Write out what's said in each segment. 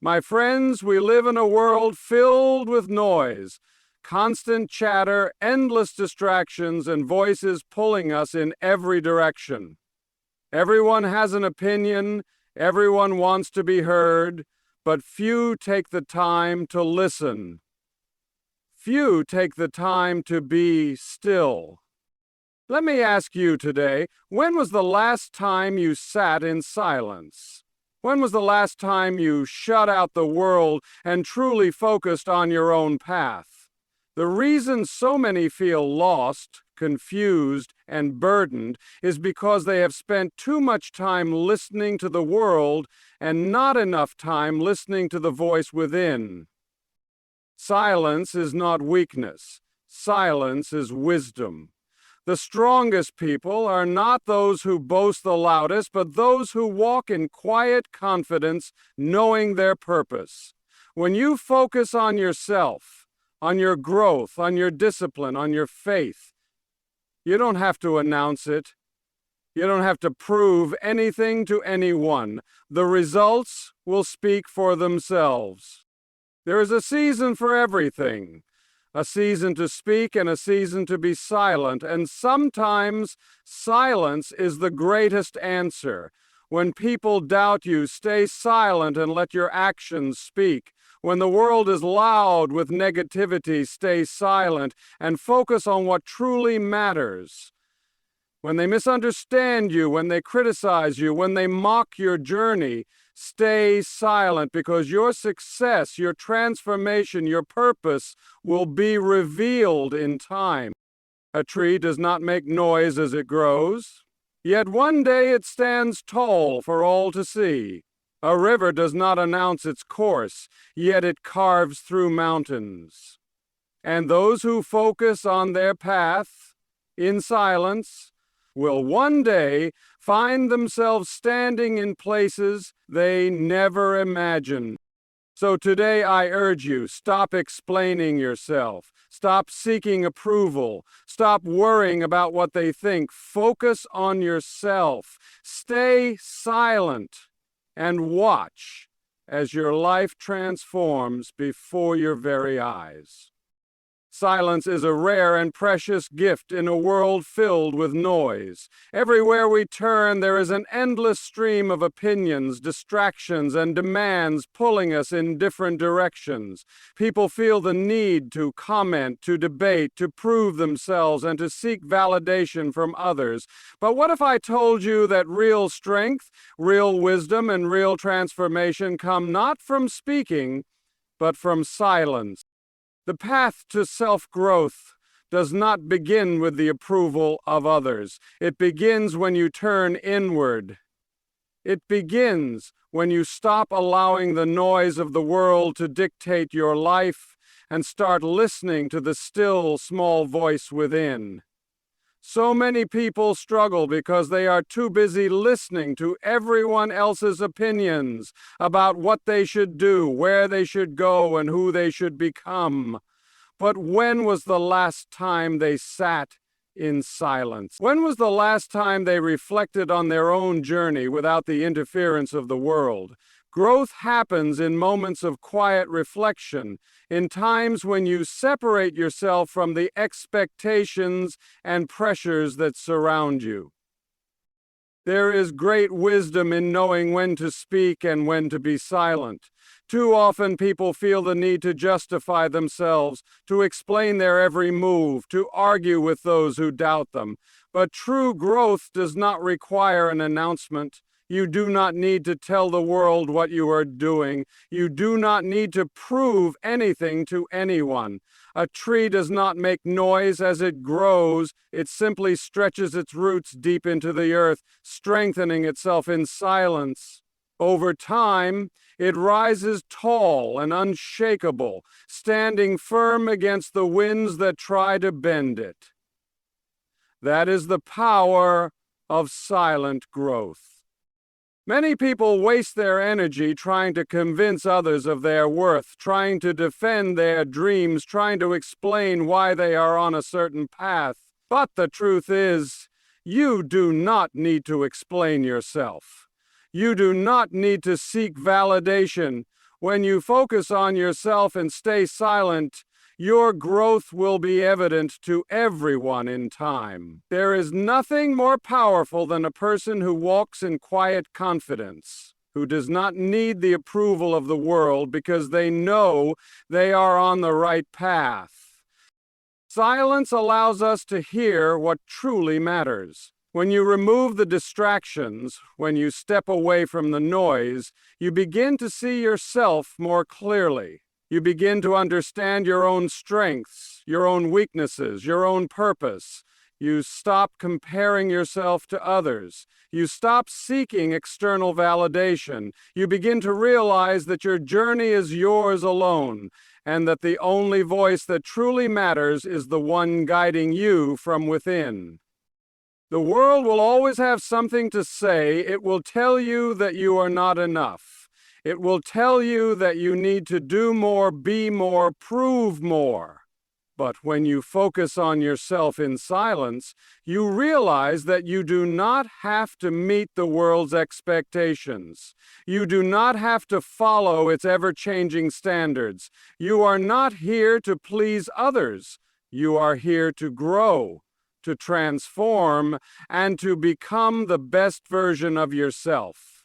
My friends, we live in a world filled with noise, constant chatter, endless distractions, and voices pulling us in every direction. Everyone has an opinion, everyone wants to be heard, but few take the time to listen. Few take the time to be still. Let me ask you today, when was the last time you sat in silence? When was the last time you shut out the world and truly focused on your own path? The reason so many feel lost, confused, and burdened is because they have spent too much time listening to the world and not enough time listening to the voice within. Silence is not weakness. Silence is wisdom. The strongest people are not those who boast the loudest, but those who walk in quiet confidence, knowing their purpose. When you focus on yourself, on your growth, on your discipline, on your faith, you don't have to announce it. You don't have to prove anything to anyone. The results will speak for themselves. There is a season for everything. A season to speak and a season to be silent, and sometimes silence is the greatest answer. When people doubt you, stay silent and let your actions speak. When the world is loud with negativity, stay silent and focus on what truly matters. When they misunderstand you, when they criticize you, when they mock your journey, stay silent, because your success, your transformation, your purpose will be revealed in time. A tree does not make noise as it grows, yet one day it stands tall for all to see. A river does not announce its course, yet it carves through mountains. And those who focus on their path in silence will one day find themselves standing in places they never imagined. So today I urge you, stop explaining yourself. Stop seeking approval. Stop worrying about what they think. Focus on yourself. Stay silent and watch as your life transforms before your very eyes. Silence is a rare and precious gift in a world filled with noise. Everywhere we turn, there is an endless stream of opinions, distractions, and demands pulling us in different directions. People feel the need to comment, to debate, to prove themselves, and to seek validation from others. But what if I told you that real strength, real wisdom, and real transformation come not from speaking, but from silence? The path to self-growth does not begin with the approval of others. It begins when you turn inward. It begins when you stop allowing the noise of the world to dictate your life and start listening to the still, small voice within. So many people struggle because they are too busy listening to everyone else's opinions about what they should do, where they should go, and who they should become. But when was the last time they sat in silence? When was the last time they reflected on their own journey without the interference of the world? Growth happens in moments of quiet reflection, in times when you separate yourself from the expectations and pressures that surround you. There is great wisdom in knowing when to speak and when to be silent. Too often people feel the need to justify themselves, to explain their every move, to argue with those who doubt them. But true growth does not require an announcement. You do not need to tell the world what you are doing. You do not need to prove anything to anyone. A tree does not make noise as it grows. It simply stretches its roots deep into the earth, strengthening itself in silence. Over time, it rises tall and unshakable, standing firm against the winds that try to bend it. That is the power of silent growth. Many people waste their energy trying to convince others of their worth, trying to defend their dreams, trying to explain why they are on a certain path. But the truth is, you do not need to explain yourself. You do not need to seek validation. When you focus on yourself and stay silent, your growth will be evident to everyone in time. There is nothing more powerful than a person who walks in quiet confidence, who does not need the approval of the world because they know they are on the right path. Silence allows us to hear what truly matters. When you remove the distractions, when you step away from the noise, you begin to see yourself more clearly. You begin to understand your own strengths, your own weaknesses, your own purpose. You stop comparing yourself to others. You stop seeking external validation. You begin to realize that your journey is yours alone, and that the only voice that truly matters is the one guiding you from within. The world will always have something to say. It will tell you that you are not enough. It will tell you that you need to do more, be more, prove more. But when you focus on yourself in silence, you realize that you do not have to meet the world's expectations. You do not have to follow its ever-changing standards. You are not here to please others. You are here to grow, to transform, and to become the best version of yourself.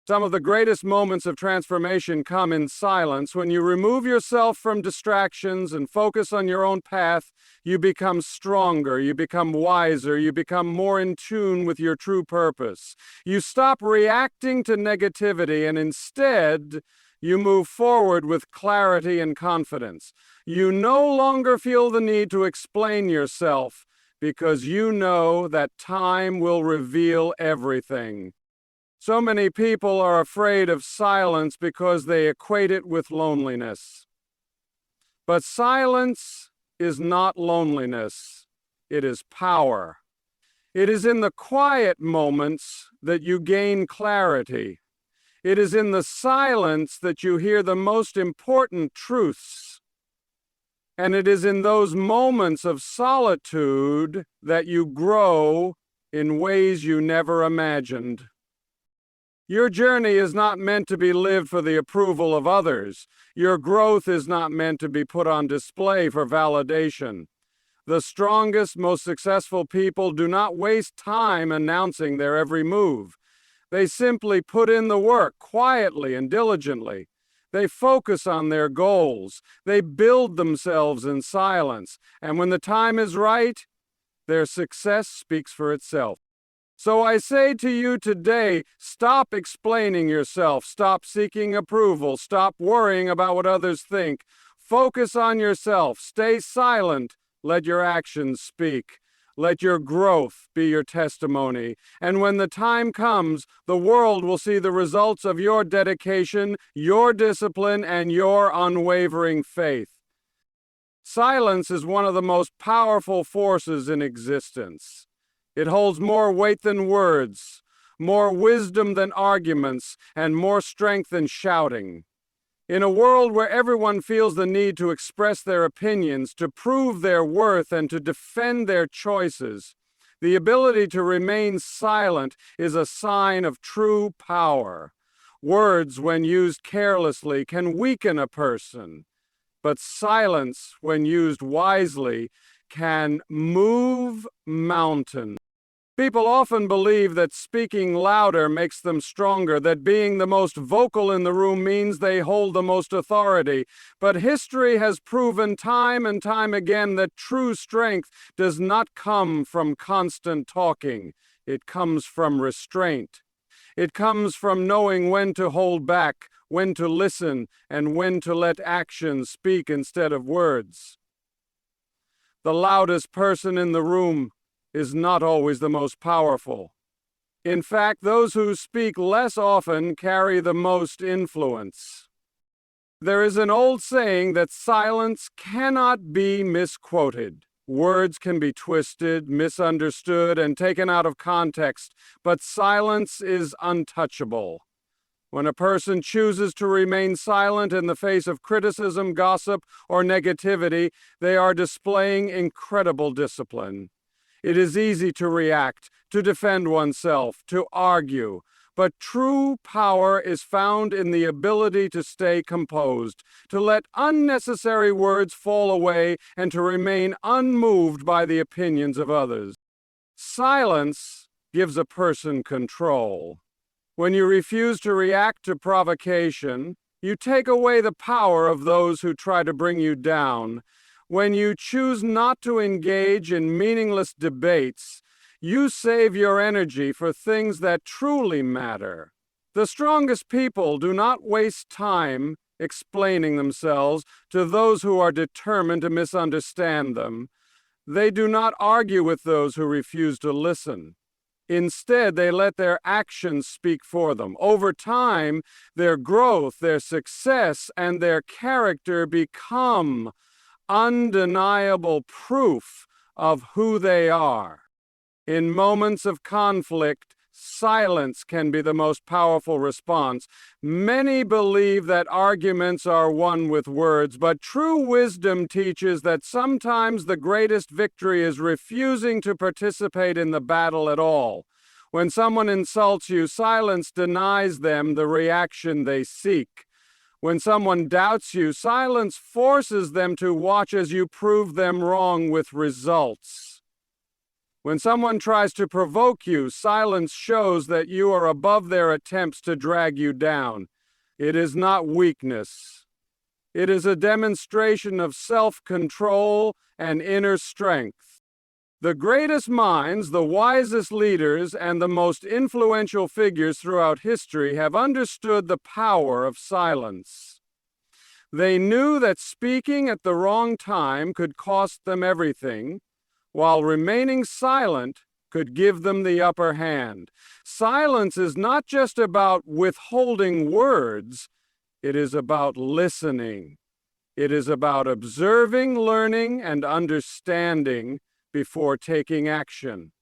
Some of the greatest moments of transformation come in silence. When you remove yourself from distractions and focus on your own path, you become stronger, you become wiser, you become more in tune with your true purpose. You stop reacting to negativity and instead, you move forward with clarity and confidence. You no longer feel the need to explain yourself because you know that time will reveal everything. So many people are afraid of silence because they equate it with loneliness. But silence is not loneliness. It is power. It is in the quiet moments that you gain clarity. It is in the silence that you hear the most important truths. And it is in those moments of solitude that you grow in ways you never imagined. Your journey is not meant to be lived for the approval of others. Your growth is not meant to be put on display for validation. The strongest, most successful people do not waste time announcing their every move. They simply put in the work quietly and diligently. They focus on their goals. They build themselves in silence. And when the time is right, their success speaks for itself. So I say to you today, stop explaining yourself, stop seeking approval, stop worrying about what others think. Focus on yourself, stay silent, let your actions speak. Let your growth be your testimony. And when the time comes, the world will see the results of your dedication, your discipline, and your unwavering faith. Silence is one of the most powerful forces in existence. It holds more weight than words, more wisdom than arguments, and more strength than shouting. In a world where everyone feels the need to express their opinions, to prove their worth, and to defend their choices, the ability to remain silent is a sign of true power. Words, when used carelessly, can weaken a person, but silence, when used wisely, can move mountains. People often believe that speaking louder makes them stronger, that being the most vocal in the room means they hold the most authority. But history has proven time and time again that true strength does not come from constant talking. It comes from restraint. It comes from knowing when to hold back, when to listen, and when to let actions speak instead of words. The loudest person in the room is not always the most powerful. In fact, those who speak less often carry the most influence. There is an old saying that silence cannot be misquoted. Words can be twisted, misunderstood, and taken out of context, but silence is untouchable. When a person chooses to remain silent in the face of criticism, gossip, or negativity, they are displaying incredible discipline. It is easy to react, to defend oneself, to argue, But true power is found in the ability to stay composed, to let unnecessary words fall away, and to remain unmoved by the opinions of others. Silence gives a person control. When you refuse to react to provocation, you take away the power of those who try to bring you down. When you choose not to engage in meaningless debates, you save your energy for things that truly matter. The strongest people do not waste time explaining themselves to those who are determined to misunderstand them. They do not argue with those who refuse to listen. Instead, they let their actions speak for them. Over time, their growth, their success, and their character become undeniable proof of who they are. In moments of conflict, silence can be the most powerful response. Many believe that arguments are won with words, but true wisdom teaches that sometimes the greatest victory is refusing to participate in the battle at all. When someone insults you, silence denies them the reaction they seek. When someone doubts you, silence forces them to watch as you prove them wrong with results. When someone tries to provoke you, silence shows that you are above their attempts to drag you down. It is not weakness. It is a demonstration of self-control and inner strength. The greatest minds, the wisest leaders, and the most influential figures throughout history have understood the power of silence. They knew that speaking at the wrong time could cost them everything, while remaining silent could give them the upper hand. Silence is not just about withholding words, it is about listening. It is about observing, learning, and understanding before taking action.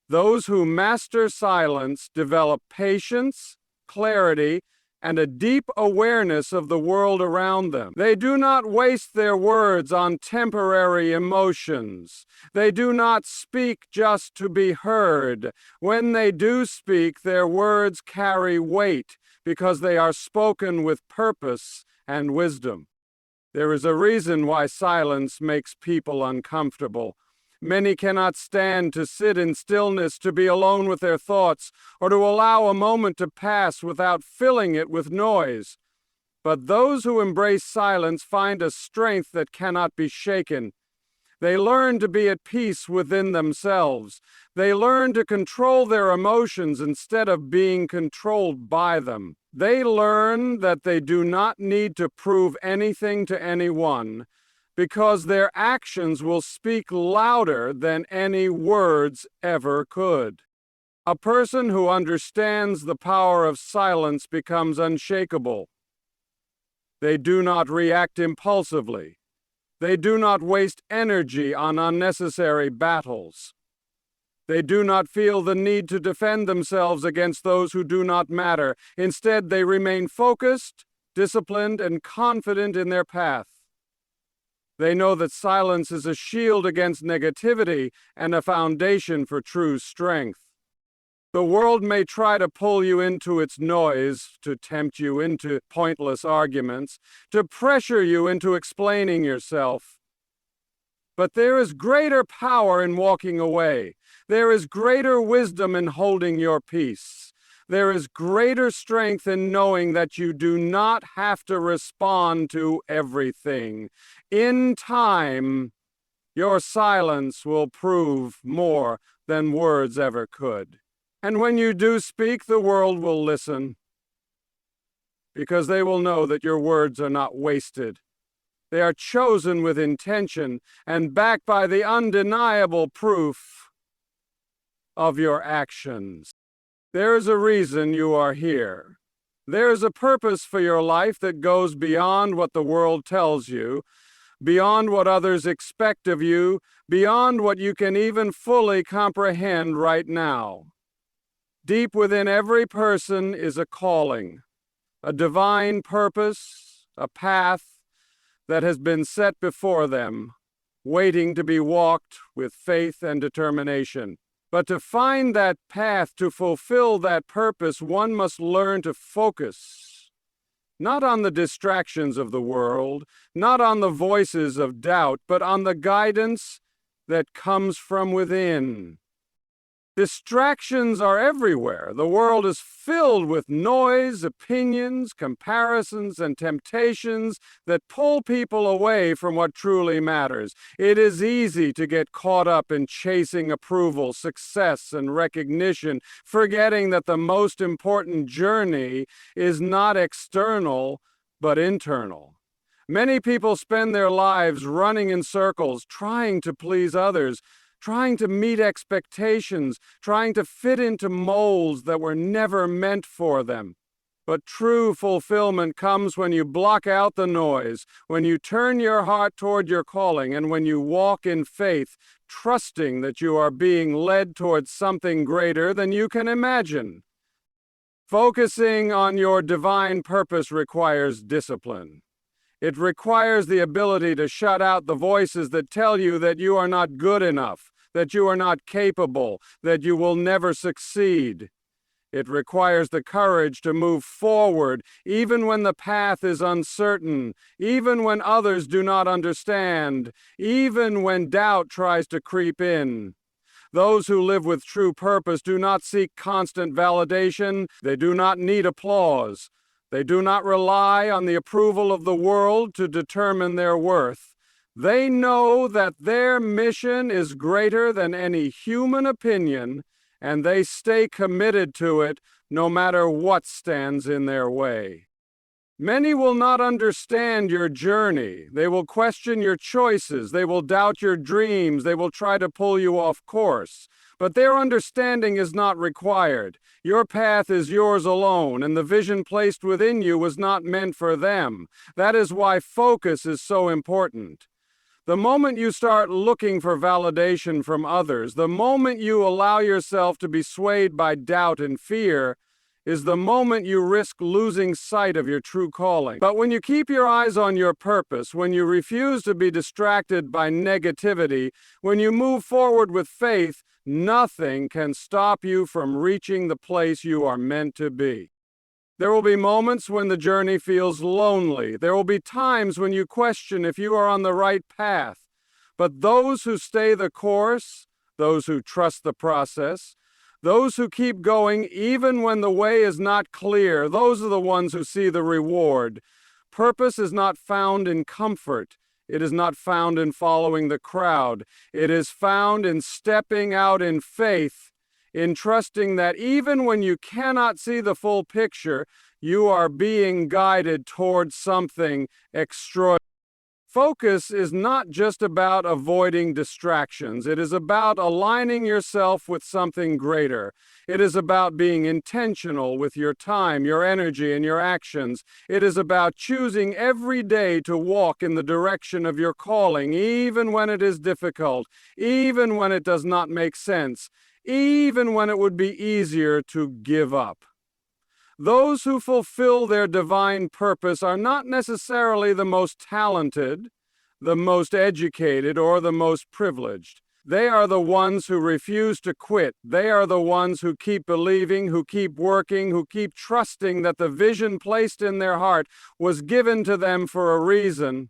Those who master silence develop patience, clarity, and a deep awareness of the world around them. They do not waste their words on temporary emotions. They do not speak just to be heard. When they do speak, their words carry weight because they are spoken with purpose and wisdom. There is a reason why silence makes people uncomfortable. Many cannot stand to sit in stillness, to be alone with their thoughts, or to allow a moment to pass without filling it with noise. But those who embrace silence find a strength that cannot be shaken. They learn to be at peace within themselves. They learn to control their emotions instead of being controlled by them. They learn that they do not need to prove anything to anyone, because their actions will speak louder than any words ever could. A person who understands the power of silence becomes unshakable. They do not react impulsively. They do not waste energy on unnecessary battles. They do not feel the need to defend themselves against those who do not matter. Instead, they remain focused, disciplined, and confident in their path. They know that silence is a shield against negativity and a foundation for true strength. The world may try to pull you into its noise, to tempt you into pointless arguments, to pressure you into explaining yourself. But there is greater power in walking away. There is greater wisdom in holding your peace. There is greater strength in knowing that you do not have to respond to everything. In time, your silence will prove more than words ever could. And when you do speak, the world will listen, because they will know that your words are not wasted. They are chosen with intention and backed by the undeniable proof of your actions. There is a reason you are here. There is a purpose for your life that goes beyond what the world tells you, beyond what others expect of you, beyond what you can even fully comprehend right now. Deep within every person is a calling, a divine purpose, a path that has been set before them, waiting to be walked with faith and determination. But to find that path, to fulfill that purpose, one must learn to focus. Not on the distractions of the world, not on the voices of doubt, but on the guidance that comes from within. Distractions are everywhere. The world is filled with noise, opinions, comparisons, and temptations that pull people away from what truly matters. It is easy to get caught up in chasing approval, success, and recognition, forgetting that the most important journey is not external, but internal. Many people spend their lives running in circles, trying to please others, trying to meet expectations, trying to fit into molds that were never meant for them. But true fulfillment comes when you block out the noise, when you turn your heart toward your calling, and when you walk in faith, trusting that you are being led towards something greater than you can imagine. Focusing on your divine purpose requires discipline. It requires the ability to shut out the voices that tell you that you are not good enough, that you are not capable, that you will never succeed. It requires the courage to move forward, even when the path is uncertain, even when others do not understand, even when doubt tries to creep in. Those who live with true purpose do not seek constant validation. They do not need applause. They do not rely on the approval of the world to determine their worth. They know that their mission is greater than any human opinion, and they stay committed to it no matter what stands in their way. Many will not understand your journey. They will question your choices. They will doubt your dreams. They will try to pull you off course. But their understanding is not required. Your path is yours alone, and the vision placed within you was not meant for them. That is why focus is so important. The moment you start looking for validation from others, the moment you allow yourself to be swayed by doubt and fear, is the moment you risk losing sight of your true calling. But when you keep your eyes on your purpose, when you refuse to be distracted by negativity, when you move forward with faith, nothing can stop you from reaching the place you are meant to be. There will be moments when the journey feels lonely. There will be times when you question if you are on the right path. But those who stay the course, those who trust the process, those who keep going even when the way is not clear, those are the ones who see the reward. Purpose is not found in comfort. It is not found in following the crowd. It is found in stepping out in faith, in trusting that even when you cannot see the full picture, you are being guided towards something extraordinary. Focus is not just about avoiding distractions. It is about aligning yourself with something greater. It is about being intentional with your time, your energy, and your actions. It is about choosing every day to walk in the direction of your calling, even when it is difficult, even when it does not make sense, even when it would be easier to give up. Those who fulfill their divine purpose are not necessarily the most talented, the most educated, or the most privileged. They are the ones who refuse to quit. They are the ones who keep believing, who keep working, who keep trusting that the vision placed in their heart was given to them for a reason.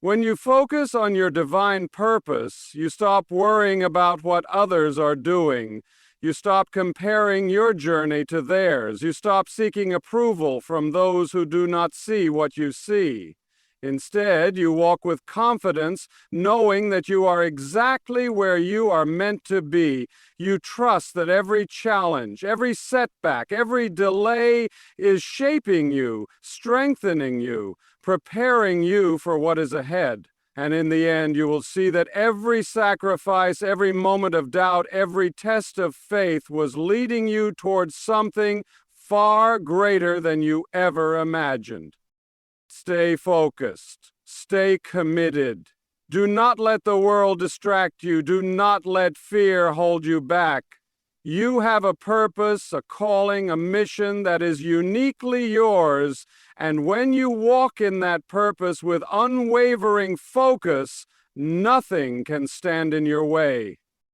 When you focus on your divine purpose, you stop worrying about what others are doing. You stop comparing your journey to theirs. You stop seeking approval from those who do not see what you see. Instead, you walk with confidence, knowing that you are exactly where you are meant to be. You trust that every challenge, every setback, every delay is shaping you, strengthening you, preparing you for what is ahead. And in the end, you will see that every sacrifice, every moment of doubt, every test of faith was leading you towards something far greater than you ever imagined. Stay focused. Stay committed. Do not let the world distract you. Do not let fear hold you back. You have a purpose, a calling, a mission that is uniquely yours, and when you walk in that purpose with unwavering focus, nothing can stand in your way.